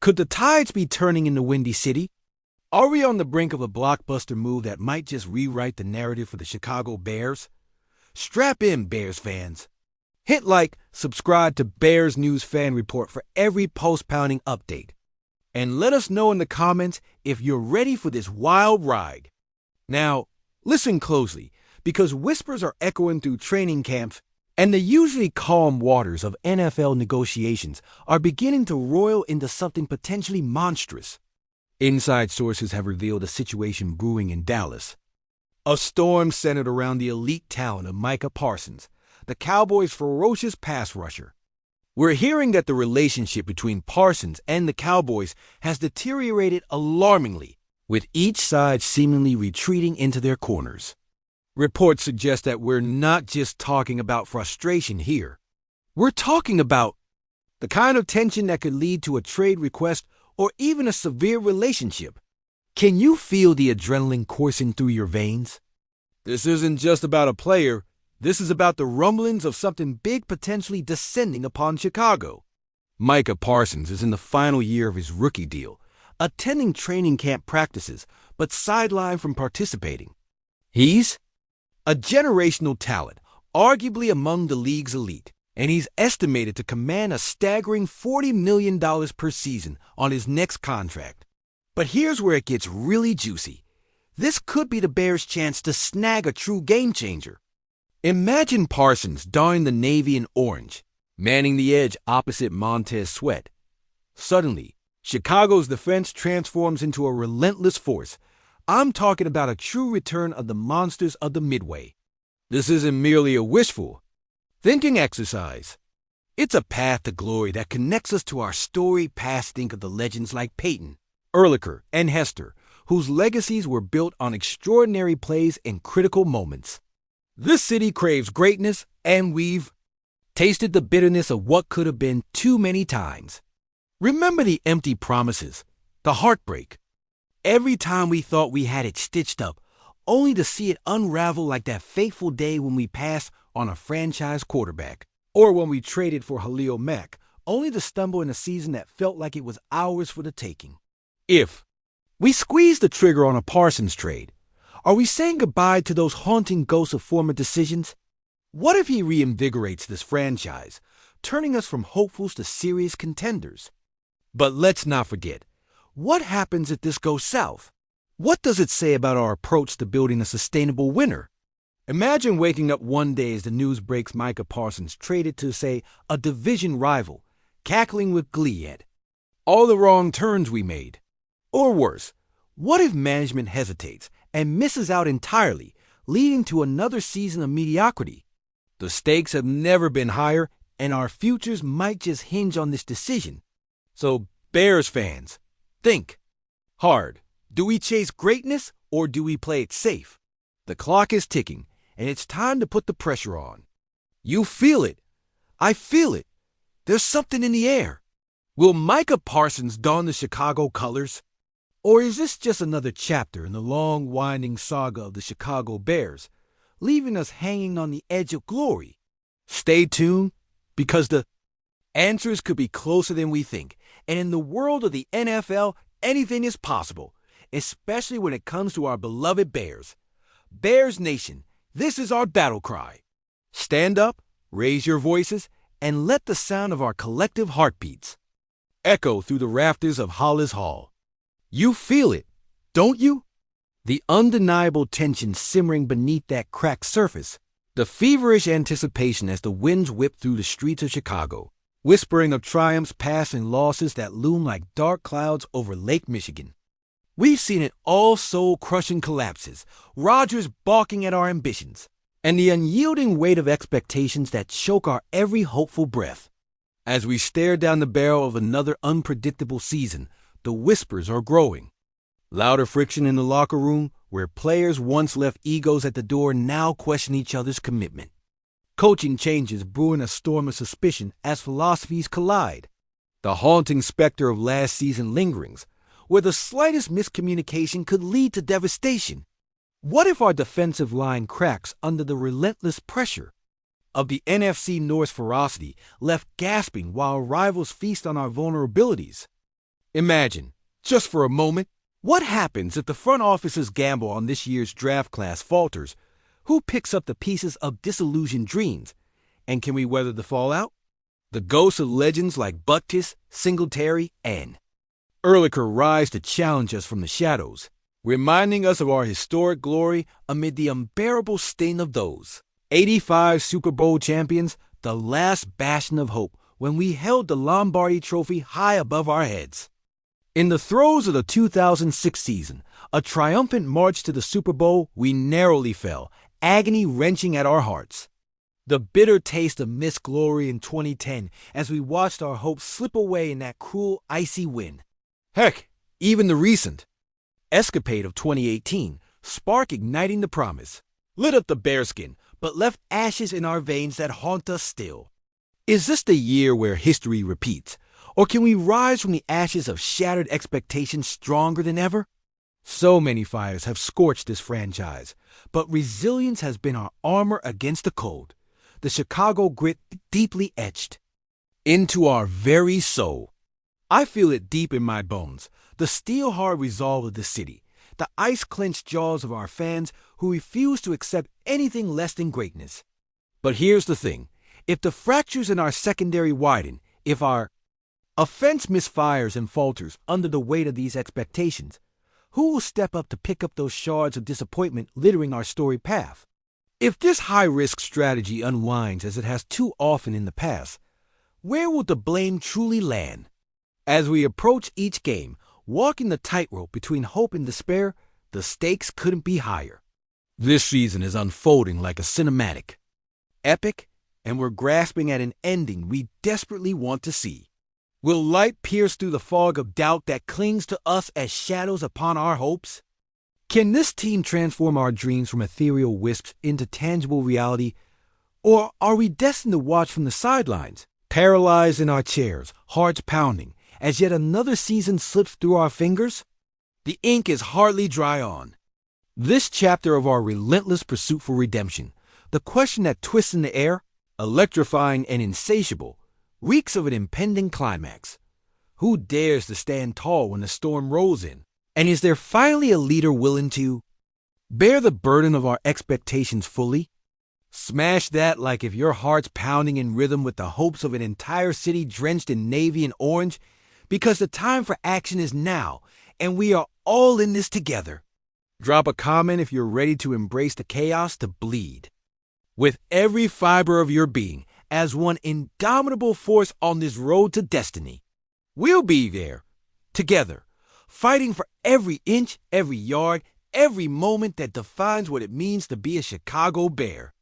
Could the tides be turning in the Windy City? Are we on the brink of a blockbuster move that might just rewrite the narrative for the Chicago Bears? Strap in, Bears fans. Hit like, subscribe to Bears News Fan Report for every post-pounding update. And let us know in the comments if you're ready for this wild ride. Now, listen closely, because whispers are echoing through training camps, and the usually calm waters of NFL negotiations are beginning to roil into something potentially monstrous. Inside sources have revealed a situation brewing in Dallas. A storm centered around the elite talent of Micah Parsons, the Cowboys' ferocious pass rusher. We're hearing that the relationship between Parsons and the Cowboys has deteriorated alarmingly, with each side seemingly retreating into their corners. Reports suggest that we're not just talking about frustration here. We're talking about the kind of tension that could lead to a trade request or even a severe relationship. Can you feel the adrenaline coursing through your veins? This isn't just about a player. This is about the rumblings of something big potentially descending upon Chicago. Micah Parsons is in the final year of his rookie deal, attending training camp practices, but sidelined from participating. He's a generational talent, arguably among the league's elite, and he's estimated to command a staggering $40 million per season on his next contract. But here's where it gets really juicy. This could be the Bears' chance to snag a true game-changer. Imagine Parsons donning the navy and orange, manning the edge opposite Montez Sweat. Suddenly, Chicago's defense transforms into a relentless force. I'm talking about a true return of the monsters of the Midway. This isn't merely a wishful thinking exercise. It's a path to glory that connects us to our storied past. Think of the legends like Peyton, Ehrlicher, and Hester, whose legacies were built on extraordinary plays in critical moments. This city craves greatness, and we've tasted the bitterness of what could have been too many times. Remember the empty promises, the heartbreak. Every time we thought we had it stitched up, only to see it unravel like that fateful day when we passed on a franchise quarterback, or when we traded for Khalil Mack, only to stumble in a season that felt like it was ours for the taking. If we squeeze the trigger on a Parsons trade, are we saying goodbye to those haunting ghosts of former decisions? What if he reinvigorates this franchise, turning us from hopefuls to serious contenders? But let's not forget, what happens if this goes south? What does it say about our approach to building a sustainable winner? Imagine waking up one day as the news breaks Micah Parsons traded to, say, a division rival, cackling with glee at all the wrong turns we made. Or worse, what if management hesitates and misses out entirely, leading to another season of mediocrity? The stakes have never been higher, and our futures might just hinge on this decision. So, Bears fans, think hard. Do we chase greatness, or do we play it safe? The clock is ticking, and it's time to put the pressure on. You feel it. I feel it. There's something in the air. Will Micah Parsons don the Chicago colors? Or is this just another chapter in the long, winding saga of the Chicago Bears, leaving us hanging on the edge of glory? Stay tuned, because the answers could be closer than we think. And in the world of the NFL, anything is possible, especially when it comes to our beloved Bears. Bears Nation, this is our battle cry. Stand up, raise your voices, and let the sound of our collective heartbeats echo through the rafters of Halas Hall. You feel it, don't you? The undeniable tension simmering beneath that cracked surface. The feverish anticipation as the winds whip through the streets of Chicago, whispering of triumphs past and losses that loom like dark clouds over Lake Michigan. We've seen it all: soul-crushing collapses, Rodgers balking at our ambitions, and the unyielding weight of expectations that choke our every hopeful breath. As we stare down the barrel of another unpredictable season, the whispers are growing. Louder friction in the locker room, where players once left egos at the door now question each other's commitment. Coaching changes brewing a storm of suspicion as philosophies collide. The haunting specter of last season lingerings, where the slightest miscommunication could lead to devastation. What if our defensive line cracks under the relentless pressure of the NFC North's ferocity, left gasping while rivals feast on our vulnerabilities? Imagine, just for a moment, what happens if the front office's gamble on this year's draft class falters? Who picks up the pieces of disillusioned dreams? And can we weather the fallout? The ghosts of legends like Butkus, Singletary, and Ehrlicher rise to challenge us from the shadows, reminding us of our historic glory amid the unbearable stain of those 85 Super Bowl champions, the last bastion of hope when we held the Lombardi Trophy high above our heads. In the throes of the 2006 season, a triumphant march to the Super Bowl, we narrowly fell, agony wrenching at our hearts. The bitter taste of missed glory in 2010 as we watched our hopes slip away in that cruel, icy wind. Heck, even the recent escapade of 2018, spark igniting the promise, lit up the bearskin, but left ashes in our veins that haunt us still. Is this the year where history repeats? Or can we rise from the ashes of shattered expectations stronger than ever? So many fires have scorched this franchise, but resilience has been our armor against the cold, the Chicago grit deeply etched into our very soul. I feel it deep in my bones, the steel-hard resolve of the city, the ice-clenched jaws of our fans who refuse to accept anything less than greatness. But here's the thing, if the fractures in our secondary widen, if our offense misfires and falters under the weight of these expectations, who will step up to pick up those shards of disappointment littering our storied path? If this high-risk strategy unwinds as it has too often in the past, where will the blame truly land? As we approach each game, walking the tightrope between hope and despair, the stakes couldn't be higher. This season is unfolding like a cinematic, epic, and we're grasping at an ending we desperately want to see. Will light pierce through the fog of doubt that clings to us as shadows upon our hopes? Can this team transform our dreams from ethereal wisps into tangible reality? Or are we destined to watch from the sidelines, paralyzed in our chairs, hearts pounding, as yet another season slips through our fingers? The ink is hardly dry on this chapter of our relentless pursuit for redemption. The question that twists in the air, electrifying and insatiable, reeks of an impending climax. Who dares to stand tall when the storm rolls in? And is there finally a leader willing to bear the burden of our expectations fully? Smash that like if your heart's pounding in rhythm with the hopes of an entire city drenched in navy and orange, because the time for action is now, and we are all in this together. Drop a comment if you're ready to embrace the chaos to bleed with every fiber of your being, as one indomitable force on this road to destiny. We'll be there, together, fighting for every inch, every yard, every moment that defines what it means to be a Chicago Bear.